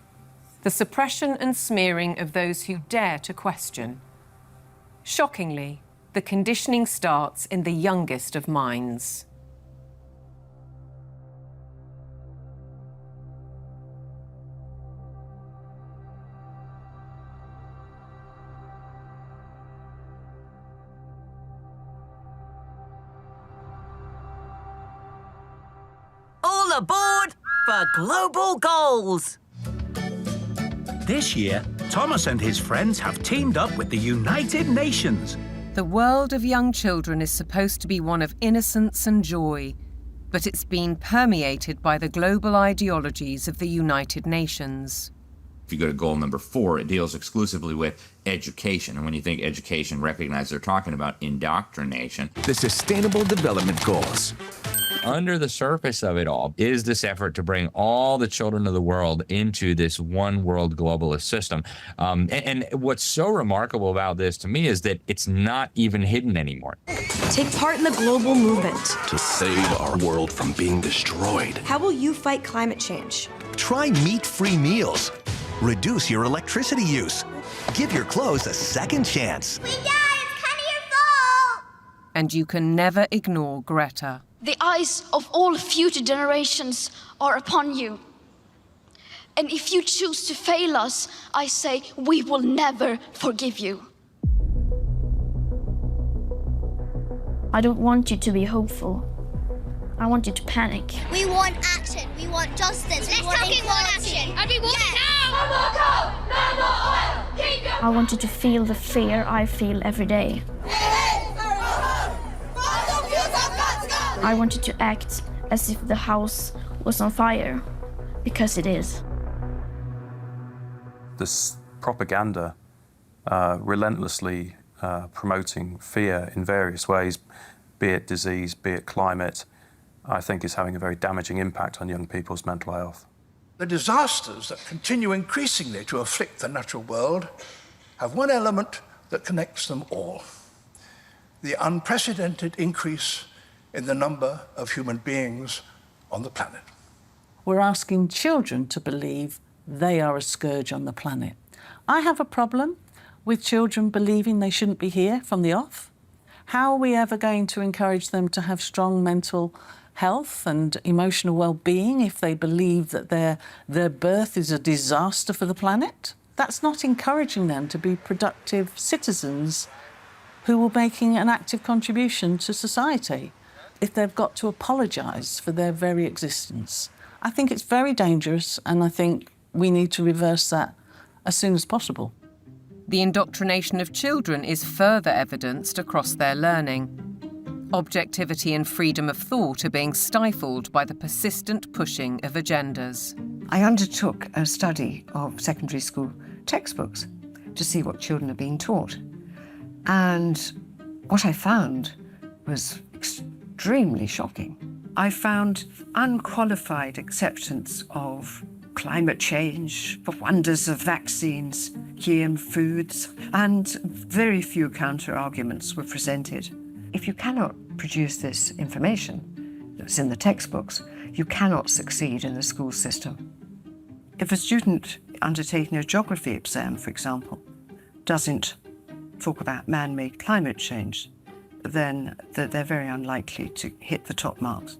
the suppression and smearing of those who dare to question. Shockingly, the conditioning starts in the youngest of minds. All aboard for global goals! This year, Thomas and his friends have teamed up with the United Nations. The world of young children is supposed to be one of innocence and joy, but it's been permeated by the global ideologies of the United Nations. If you go to goal number 4, it deals exclusively with education. And when you think education, recognize they're talking about indoctrination. The Sustainable Development Goals. Under the surface of it all is this effort to bring all the children of the world into this one world globalist system. And what's so remarkable about this to me is that it's not even hidden anymore. Take part in the global movement to save our world from being destroyed. How will you fight climate change? Try meat-free meals. Reduce your electricity use. Give your clothes a second chance. We die, it's kind of your fault! And you can never ignore Greta. The eyes of all future generations are upon you. And if you choose to fail us, I say we will never forgive you. I don't want you to be hopeful. I want you to panic. We want action. We want justice. Let's fucking want action. And we want it now. No more coal, no more oil. Keep your... I want you to feel the fear I feel every day. I want you to act as if the house was on fire, because it is. This propaganda relentlessly promoting fear in various ways, be it disease, be it climate, I think is having a very damaging impact on young people's mental health. The disasters that continue increasingly to afflict the natural world have one element that connects them all: the unprecedented increase in the number of human beings on the planet. We're asking children to believe they are a scourge on the planet. I have a problem with children believing they shouldn't be here from the off. How are we ever going to encourage them to have strong mental health and emotional well-being if they believe that their birth is a disaster for the planet? That's not encouraging them to be productive citizens who are making an active contribution to society if they've got to apologise for their very existence. I think it's very dangerous, and I think we need to reverse that as soon as possible. The indoctrination of children is further evidenced across their learning. Objectivity and freedom of thought are being stifled by the persistent pushing of agendas. I undertook a study of secondary school textbooks to see what children are being taught. And what I found was extremely shocking. I found unqualified acceptance of climate change, the wonders of vaccines, GM foods, and very few counter-arguments were presented. If you cannot produce this information that's in the textbooks, you cannot succeed in the school system. If a student undertaking a geography exam, for example, doesn't talk about man-made climate change, then they're very unlikely to hit the top marks.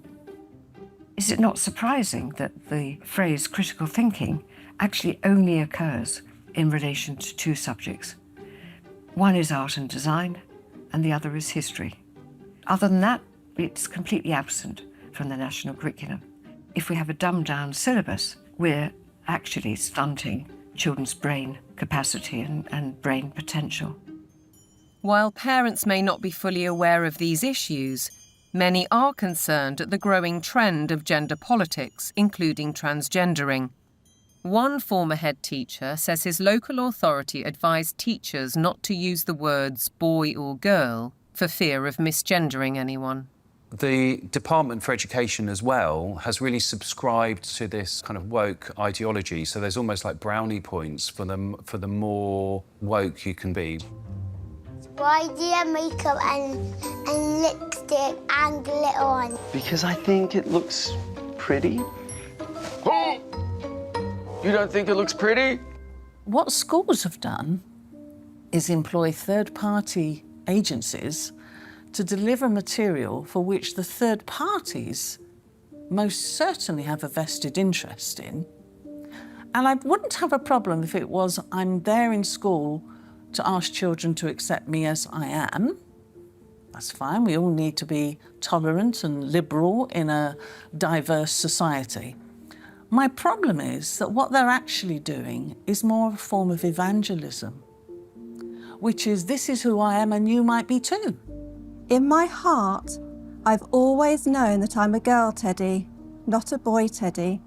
Is it not surprising that the phrase critical thinking actually only occurs in relation to two subjects? One is art and design, and the other is history. Other than that, it's completely absent from the national curriculum. If we have a dumbed-down syllabus, we're actually stunting children's brain capacity and brain potential. While parents may not be fully aware of these issues, many are concerned at the growing trend of gender politics, including transgendering. One former head teacher says his local authority advised teachers not to use the words boy or girl for fear of misgendering anyone. The Department for Education as well has really subscribed to this kind of woke ideology, so there's almost like brownie points for the more woke you can be. Why do you have makeup and lipstick and glitter on? Because I think it looks pretty. Oh! You don't think it looks pretty? What schools have done is employ third-party agencies to deliver material for which the third parties most certainly have a vested interest in. And I wouldn't have a problem if it was I'm there in school to ask children to accept me as I am. That's fine. We all need to be tolerant and liberal in a diverse society. My problem is that what they're actually doing is more of a form of evangelism, which is this is who I am and you might be too. In my heart, I've always known that I'm a girl Teddy, not a boy Teddy.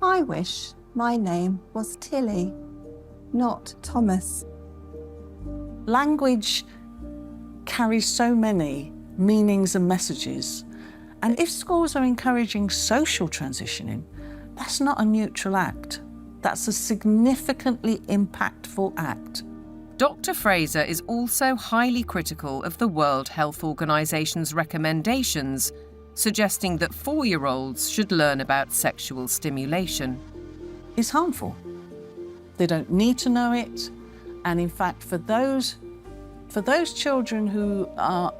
I wish my name was Tilly, not Thomas. Language carries so many meanings and messages, And if schools are encouraging social transitioning, that's not a neutral act. That's a significantly impactful act. Dr. Fraser is also highly critical of the World Health Organization's recommendations, suggesting that 4-year-olds should learn about sexual stimulation. It's harmful. They don't need to know it. And in fact, for those children who are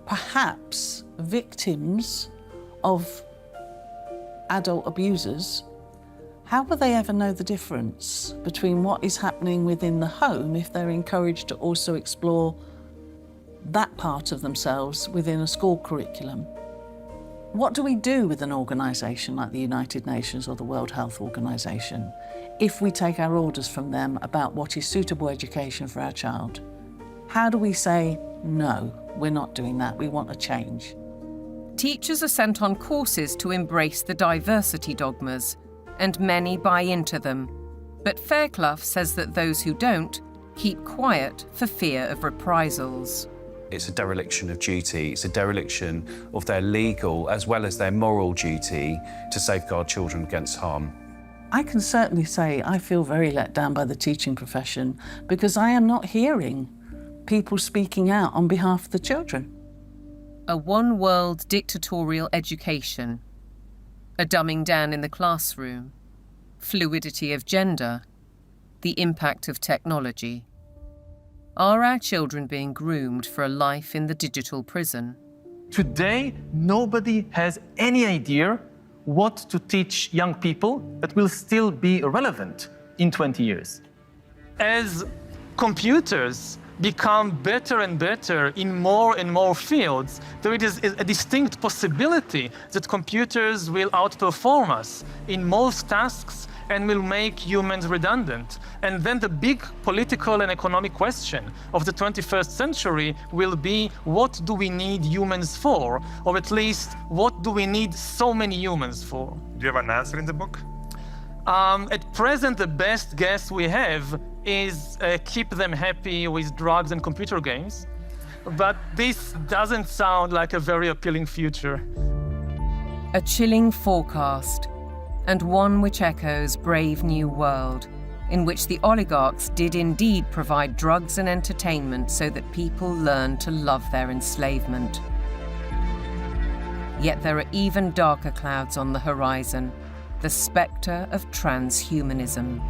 perhaps victims of adult abusers, how will they ever know the difference between what is happening within the home if they're encouraged to also explore that part of themselves within a school curriculum? What do we do with an organisation like the United Nations or the World Health Organization if we take our orders from them about what is suitable education for our child? How do we say, no, we're not doing that, we want a change? Teachers are sent on courses to embrace the diversity dogmas, and many buy into them. But Fairclough says that those who don't keep quiet for fear of reprisals. It's a dereliction of duty. It's a dereliction of their legal as well as their moral duty to safeguard children against harm. I can certainly say I feel very let down by the teaching profession because I am not hearing people speaking out on behalf of the children. A one-world dictatorial education, a dumbing down in the classroom, fluidity of gender, the impact of technology. Are our children being groomed for a life in the digital prison? Today, nobody has any idea what to teach young people that will still be relevant in 20 years. As computers become better and better in more and more fields, there is a distinct possibility that computers will outperform us in most tasks and will make humans redundant. And then the big political and economic question of the 21st century will be, what do we need humans for? Or at least, what do we need so many humans for? Do you have an answer in the book? At present, the best guess we have is keep them happy with drugs and computer games. But this doesn't sound like a very appealing future. A chilling forecast, and one which echoes Brave New World, in which the oligarchs did indeed provide drugs and entertainment so that people learned to love their enslavement. Yet there are even darker clouds on the horizon, the spectre of transhumanism.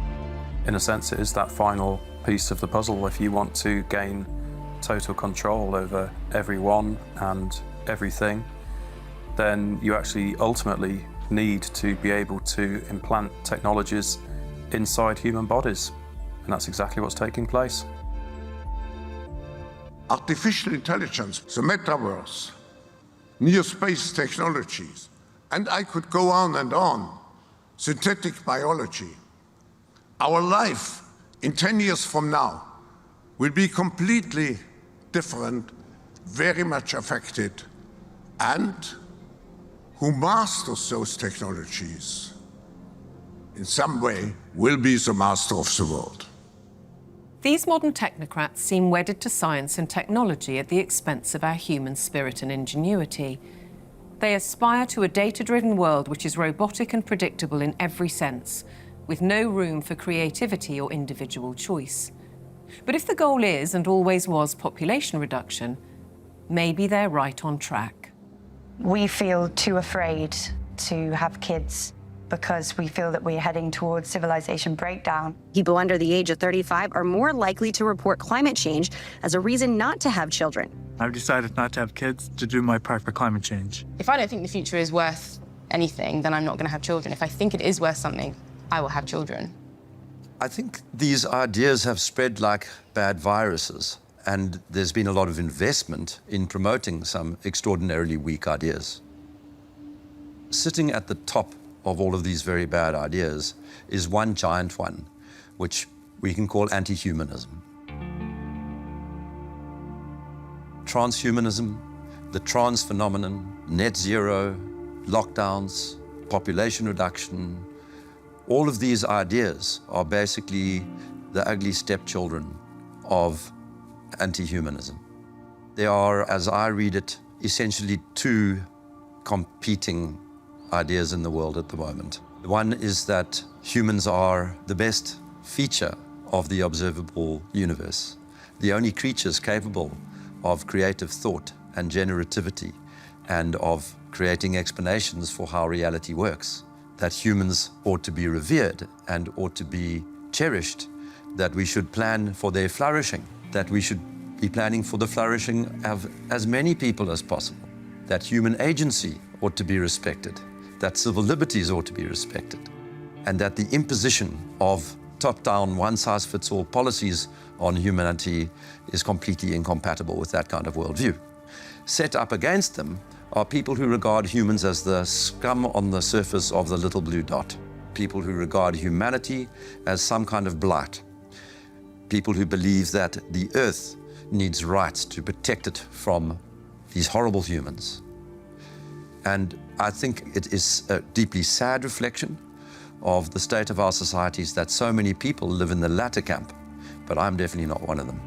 In a sense, it is that final piece of the puzzle. If you want to gain total control over everyone and everything, then you actually ultimately need to be able to implant technologies inside human bodies. And that's exactly what's taking place. Artificial intelligence, the metaverse, near space technologies, and I could go on and on. Synthetic biology. Our life in 10 years from now will be completely different, very much affected, and who masters those technologies in some way will be the master of the world. These modern technocrats seem wedded to science and technology at the expense of our human spirit and ingenuity. They aspire to a data-driven world which is robotic and predictable in every sense, with no room for creativity or individual choice. But if the goal is, and always was, population reduction, maybe they're right on track. We feel too afraid to have kids because we feel that we're heading towards civilization breakdown. People under the age of 35 are more likely to report climate change as a reason not to have children. I've decided not to have kids to do my part for climate change. If I don't think the future is worth anything, then I'm not going to have children. If I think it is worth something, I will have children. I think these ideas have spread like bad viruses, and there's been a lot of investment in promoting some extraordinarily weak ideas. Sitting at the top of all of these very bad ideas is one giant one, which we can call anti-humanism. Transhumanism, the trans phenomenon, net zero, lockdowns, population reduction, all of these ideas are basically the ugly stepchildren of anti-humanism. They are, as I read it, essentially two competing ideas in the world at the moment. One is that humans are the best feature of the observable universe, the only creatures capable of creative thought and generativity and of creating explanations for how reality works, that humans ought to be revered and ought to be cherished, that we should plan for their flourishing, that we should be planning for the flourishing of as many people as possible, that human agency ought to be respected, that civil liberties ought to be respected, and that the imposition of top-down, one-size-fits-all policies on humanity is completely incompatible with that kind of worldview. Set up against them are people who regard humans as the scum on the surface of the little blue dot, people who regard humanity as some kind of blight, people who believe that the earth needs rights to protect it from these horrible humans. And I think it is a deeply sad reflection of the state of our societies that so many people live in the latter camp, but I'm definitely not one of them.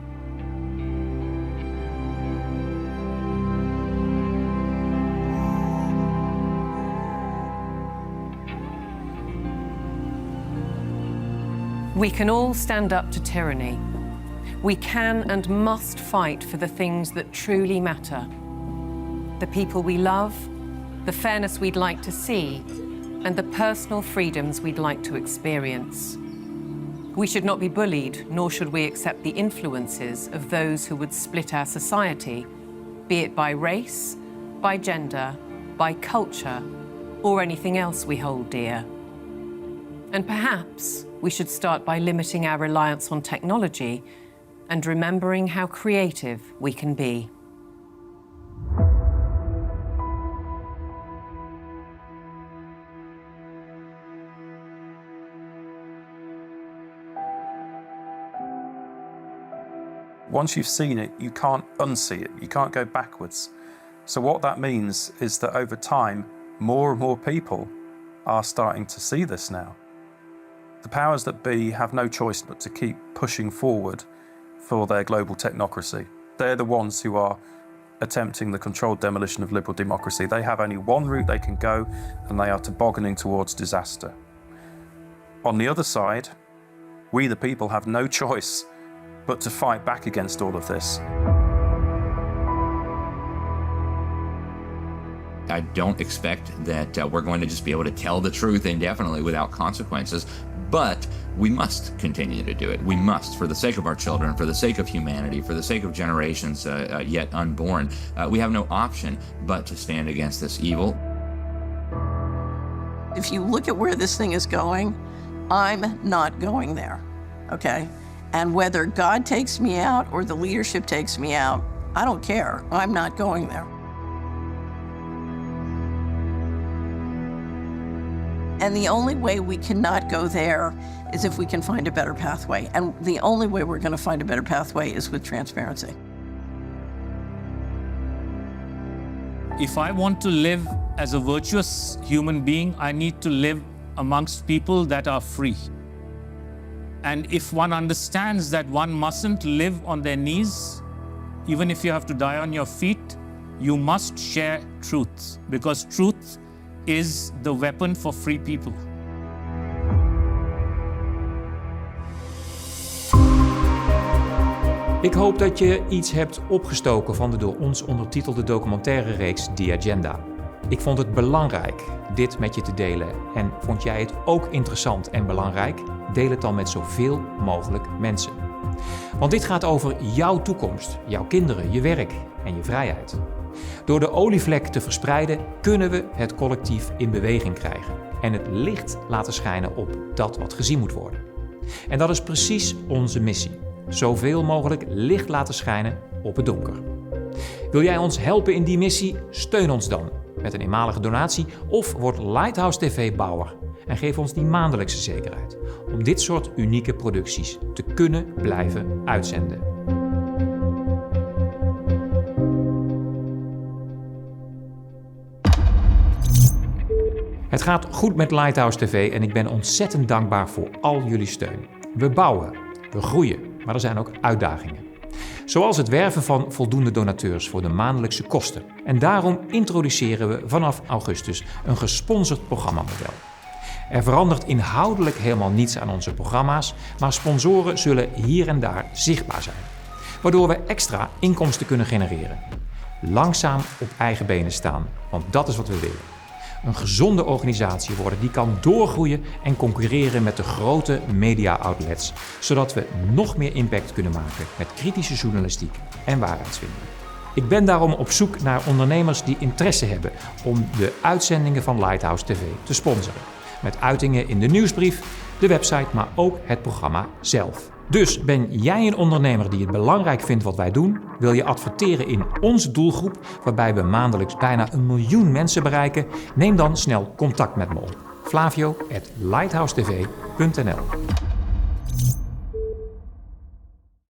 We can all stand up to tyranny. We can and must fight for the things that truly matter. The people we love, the fairness we'd like to see, and the personal freedoms we'd like to experience. We should not be bullied, nor should we accept the influences of those who would split our society, be it by race, by gender, by culture, or anything else we hold dear. And perhaps we should start by limiting our reliance on technology and remembering how creative we can be. Once you've seen it, you can't unsee it. You can't go backwards. So what that means is that over time, more and more people are starting to see this now. The powers that be have no choice but to keep pushing forward for their global technocracy. They're the ones who are attempting the controlled demolition of liberal democracy. They have only one route they can go, and they are tobogganing towards disaster. On the other side, we the people have no choice but to fight back against all of this. I don't expect that we're going to just be able to tell the truth indefinitely without consequences, but we must continue to do it. We must, for the sake of our children, for the sake of humanity, for the sake of generations yet unborn. We have no option but to stand against this evil. If you look at where this thing is going, I'm not going there, okay? And whether God takes me out or the leadership takes me out, I don't care. I'm not going there. And the only way we cannot go there is if we can find a better pathway. And the only way we're going to find a better pathway is with transparency. If I want to live as a virtuous human being, I need to live amongst people that are free. And if one understands that one mustn't live on their knees, even if you have to die on your feet, you must share truth, because truth is the weapon for free people. Ik hoop dat je iets hebt opgestoken van de door ons ondertitelde documentaire reeks The Agenda. Ik vond het belangrijk dit met je te delen. En vond jij het ook interessant en belangrijk? Deel het dan met zoveel mogelijk mensen. Want dit gaat over jouw toekomst, jouw kinderen, je werk en je vrijheid. Door de olievlek te verspreiden kunnen we het collectief in beweging krijgen en het licht laten schijnen op dat wat gezien moet worden. En dat is precies onze missie. Zoveel mogelijk licht laten schijnen op het donker. Wil jij ons helpen in die missie? Steun ons dan met een eenmalige donatie of word Lighthouse TV-bouwer en geef ons die maandelijkse zekerheid om dit soort unieke producties te kunnen blijven uitzenden. Het gaat goed met Lighthouse TV en ik ben ontzettend dankbaar voor al jullie steun. We bouwen, we groeien, maar er zijn ook uitdagingen. Zoals het werven van voldoende donateurs voor de maandelijkse kosten. En daarom introduceren we vanaf augustus een gesponsord programmamodel. Er verandert inhoudelijk helemaal niets aan onze programma's, maar sponsoren zullen hier en daar zichtbaar zijn. Waardoor we extra inkomsten kunnen genereren. Langzaam op eigen benen staan, want dat is wat we willen. Een gezonde organisatie worden die kan doorgroeien en concurreren met de grote media-outlets, zodat we nog meer impact kunnen maken met kritische journalistiek en waarheidsvinding. Ik ben daarom op zoek naar ondernemers die interesse hebben om de uitzendingen van Lighthouse TV te sponsoren. Met uitingen in de nieuwsbrief, de website, maar ook het programma zelf. Dus ben jij een ondernemer die het belangrijk vindt wat wij doen? Wil je adverteren in onze doelgroep, waarbij we maandelijks bijna 1 miljoen mensen bereiken? Neem dan snel contact met me op. Flavio@lighthousetv.nl